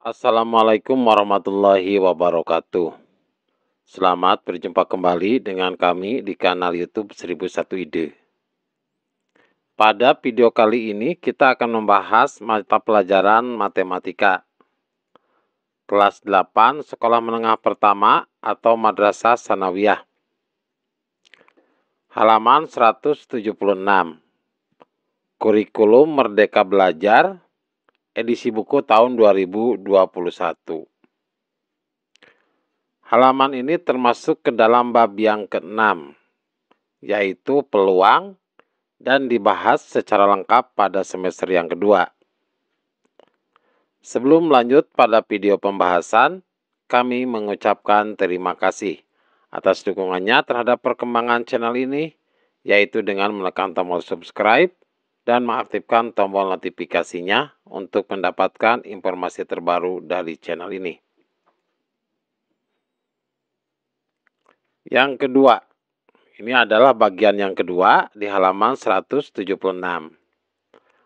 Assalamualaikum warahmatullahi wabarakatuh. Selamat berjumpa kembali dengan kami di kanal YouTube 1001 Ide. Pada video kali ini kita akan membahas mata pelajaran matematika kelas 8 sekolah menengah pertama atau Madrasah Sanawiyah. Halaman 176. Kurikulum Merdeka Belajar edisi buku tahun 2021. Halaman ini termasuk ke dalam bab yang ke-6, yaitu peluang, dan dibahas secara lengkap pada semester yang kedua. Sebelum lanjut pada video pembahasan, kami mengucapkan terima kasih atas dukungannya terhadap perkembangan channel ini, yaitu dengan menekan tombol subscribe dan mengaktifkan tombol notifikasinya untuk mendapatkan informasi terbaru dari channel ini. Yang kedua, ini adalah bagian yang kedua di halaman 176.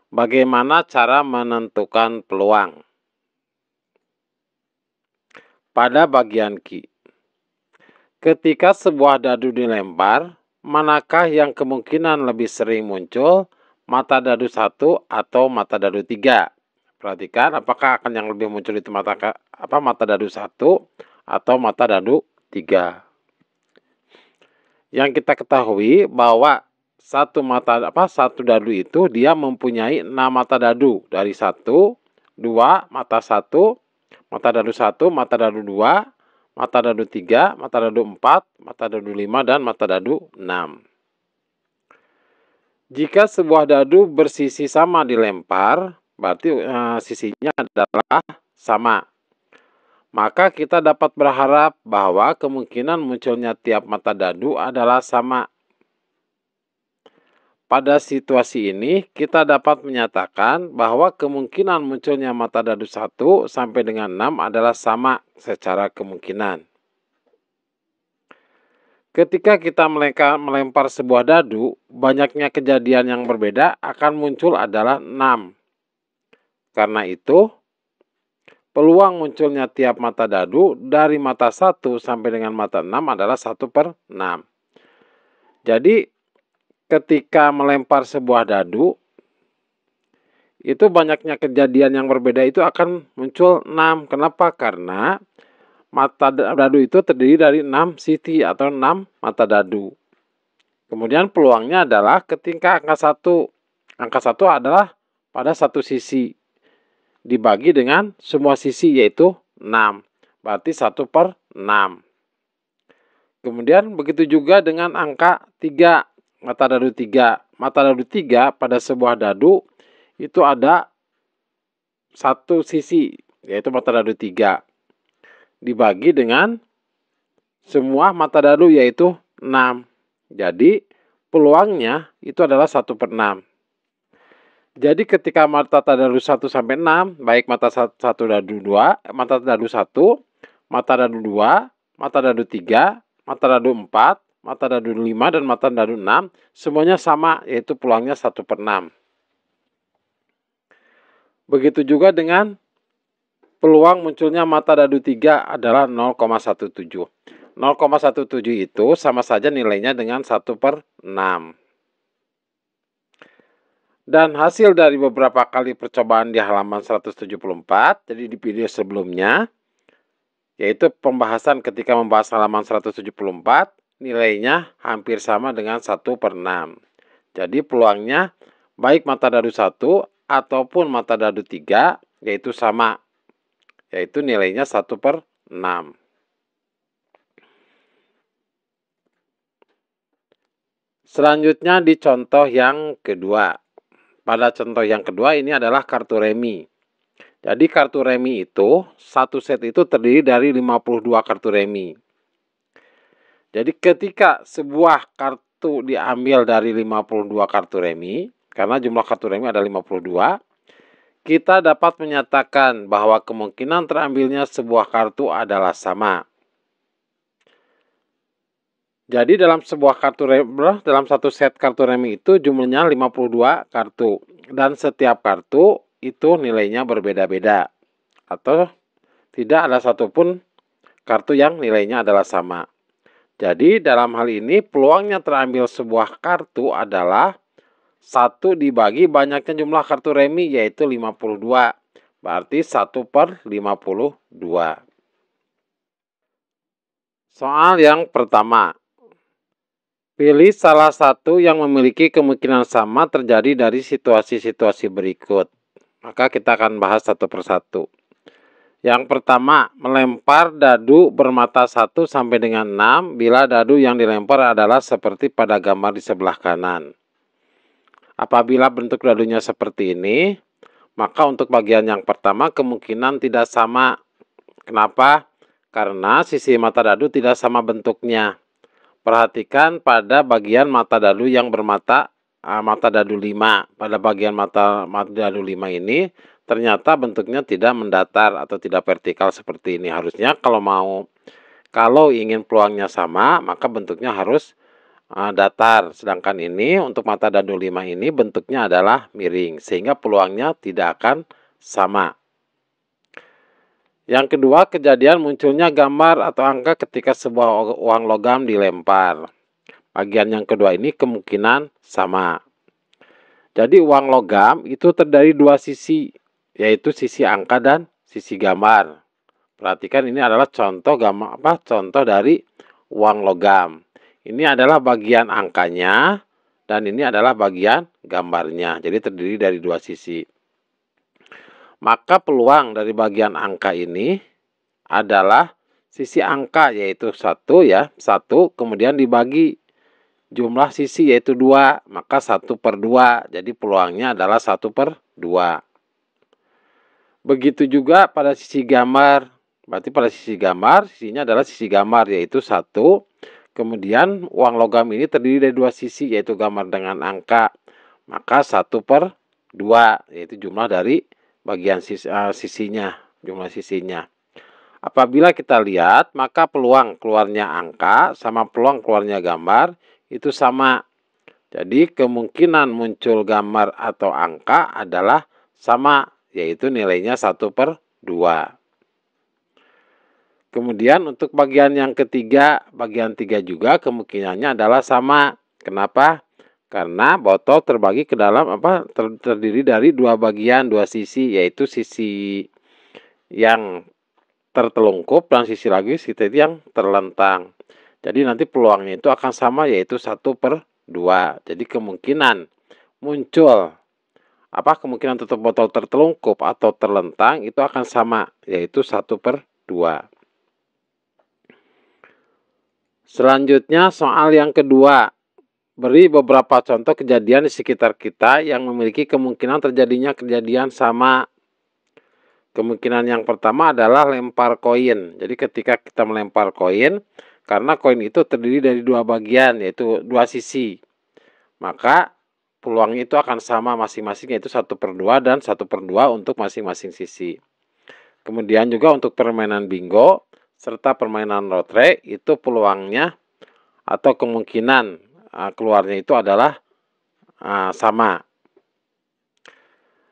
Bagaimana cara menentukan peluang? Pada bagian Q, ketika sebuah dadu dilempar, manakah yang kemungkinan lebih sering muncul, mata dadu 1 atau mata dadu 3? Perhatikan apakah akan yang lebih muncul itu mata dadu 1 atau mata dadu 3. Yang kita ketahui bahwa satu dadu itu dia mempunyai 6 mata dadu dari 1, 2, mata 1, mata dadu 1, mata dadu 2, mata dadu 3, mata dadu 4, mata dadu 5, dan mata dadu 6. Jika sebuah dadu bersisi sama dilempar, berarti sisinya adalah sama. Maka kita dapat berharap bahwa kemungkinan munculnya tiap mata dadu adalah sama. Pada situasi ini, kita dapat menyatakan bahwa kemungkinan munculnya mata dadu 1 sampai dengan 6 adalah sama secara kemungkinan. Ketika kita melempar sebuah dadu, banyaknya kejadian yang berbeda akan muncul adalah 6. Karena itu, peluang munculnya tiap mata dadu dari mata 1 sampai dengan mata 6 adalah 1/6. Jadi, ketika melempar sebuah dadu, itu banyaknya kejadian yang berbeda itu akan muncul 6. Kenapa? Karena mata dadu itu terdiri dari 6 sisi atau 6 mata dadu. Kemudian peluangnya adalah ketika angka 1. Angka 1 adalah pada satu sisi dibagi dengan semua sisi, yaitu 6. Berarti 1/6. Kemudian begitu juga dengan angka 3, mata dadu 3. Mata dadu 3 pada sebuah dadu itu ada satu sisi, yaitu mata dadu 3. Dibagi dengan semua mata dadu, yaitu 6. Jadi peluangnya itu adalah 1/6. Jadi ketika mata dadu 1 sampai 6, baik mata dadu 2, mata dadu 1, mata dadu 2, mata dadu 3, mata dadu 4, mata dadu 5, dan mata dadu 6, semuanya sama, yaitu peluangnya 1/6. Begitu juga dengan peluang munculnya mata dadu 3 adalah 0,17. 0,17 itu sama saja nilainya dengan 1/6. Dan hasil dari beberapa kali percobaan di halaman 174, jadi di video sebelumnya, yaitu pembahasan ketika membahas halaman 174, nilainya hampir sama dengan 1/6. Jadi peluangnya baik mata dadu 1 ataupun mata dadu 3, yaitu sama, yaitu nilainya 1/6. Selanjutnya di contoh yang kedua. Pada contoh yang kedua ini adalah kartu remi. Jadi kartu remi itu, satu set itu terdiri dari 52 kartu remi. Jadi ketika sebuah kartu diambil dari 52 kartu remi, karena jumlah kartu remi ada 52, kita dapat menyatakan bahwa kemungkinan terambilnya sebuah kartu adalah sama. Jadi dalam satu set kartu remi itu jumlahnya 52 kartu. Dan setiap kartu itu nilainya berbeda-beda. Atau tidak ada satupun kartu yang nilainya adalah sama. Jadi dalam hal ini peluangnya terambil sebuah kartu adalah 1 dibagi banyaknya jumlah kartu remi yaitu 52. Berarti 1/52. Soal yang pertama. Pilih salah satu yang memiliki kemungkinan sama terjadi dari situasi-situasi berikut. Maka kita akan bahas satu persatu. Yang pertama, melempar dadu bermata 1 sampai dengan 6 bila dadu yang dilempar adalah seperti pada gambar di sebelah kanan. Apabila bentuk dadunya seperti ini, maka untuk bagian yang pertama kemungkinan tidak sama. Kenapa? Karena sisi mata dadu tidak sama bentuknya. Perhatikan pada bagian mata dadu yang bermata mata dadu 5. Pada bagian mata dadu 5 ini ternyata bentuknya tidak mendatar atau tidak vertikal seperti ini. Harusnya kalau ingin peluangnya sama, maka bentuknya harus datar. Sedangkan ini untuk mata dadu 5 ini bentuknya adalah miring, sehingga peluangnya tidak akan sama. Yang kedua, kejadian munculnya gambar atau angka ketika sebuah uang logam dilempar. Bagian yang kedua ini kemungkinan sama. Jadi uang logam itu terdiri dua sisi, yaitu sisi angka dan sisi gambar. Perhatikan ini adalah contoh contoh dari uang logam. Ini adalah bagian angkanya dan ini adalah bagian gambarnya. Jadi terdiri dari dua sisi. Maka peluang dari bagian angka ini adalah sisi angka yaitu 1 ya, 1 kemudian dibagi jumlah sisi yaitu 2, maka 1/2. Jadi peluangnya adalah 1/2. Begitu juga pada sisi gambar. Berarti pada sisi gambar, sisinya adalah sisi gambar yaitu 1. Kemudian uang logam ini terdiri dari dua sisi yaitu gambar dengan angka. Maka 1/2 yaitu jumlah dari bagian sisinya, jumlah sisinya. Apabila kita lihat, maka peluang keluarnya angka sama peluang keluarnya gambar itu sama. Jadi kemungkinan muncul gambar atau angka adalah sama, yaitu nilainya 1/2. Kemudian untuk bagian yang ketiga, bagian 3 juga kemungkinannya adalah sama. Kenapa? Karena botol terbagi ke dalam terdiri dari dua bagian, dua sisi, yaitu sisi yang tertelungkup dan sisi lagi sisi yang terlentang. Jadi nanti peluangnya itu akan sama yaitu 1/2. Jadi kemungkinan muncul kemungkinan tutup botol tertelungkup atau terlentang itu akan sama yaitu 1/2. Selanjutnya soal yang kedua. Beri beberapa contoh kejadian di sekitar kita yang memiliki kemungkinan terjadinya kejadian sama. Kemungkinan yang pertama adalah lempar koin. Jadi ketika kita melempar koin, karena koin itu terdiri dari dua bagian, yaitu dua sisi. Maka peluangnya itu akan sama masing-masing, yaitu 1/2 dan 1/2 untuk masing-masing sisi. Kemudian juga untuk permainan bingo, serta permainan lotre, itu peluangnya atau kemungkinan keluarnya itu adalah sama.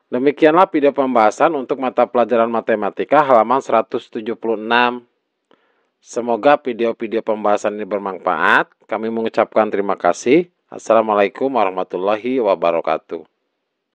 Demikianlah video pembahasan untuk mata pelajaran matematika halaman 176. Semoga video-video pembahasan ini bermanfaat. Kami mengucapkan terima kasih. Assalamualaikum warahmatullahi wabarakatuh.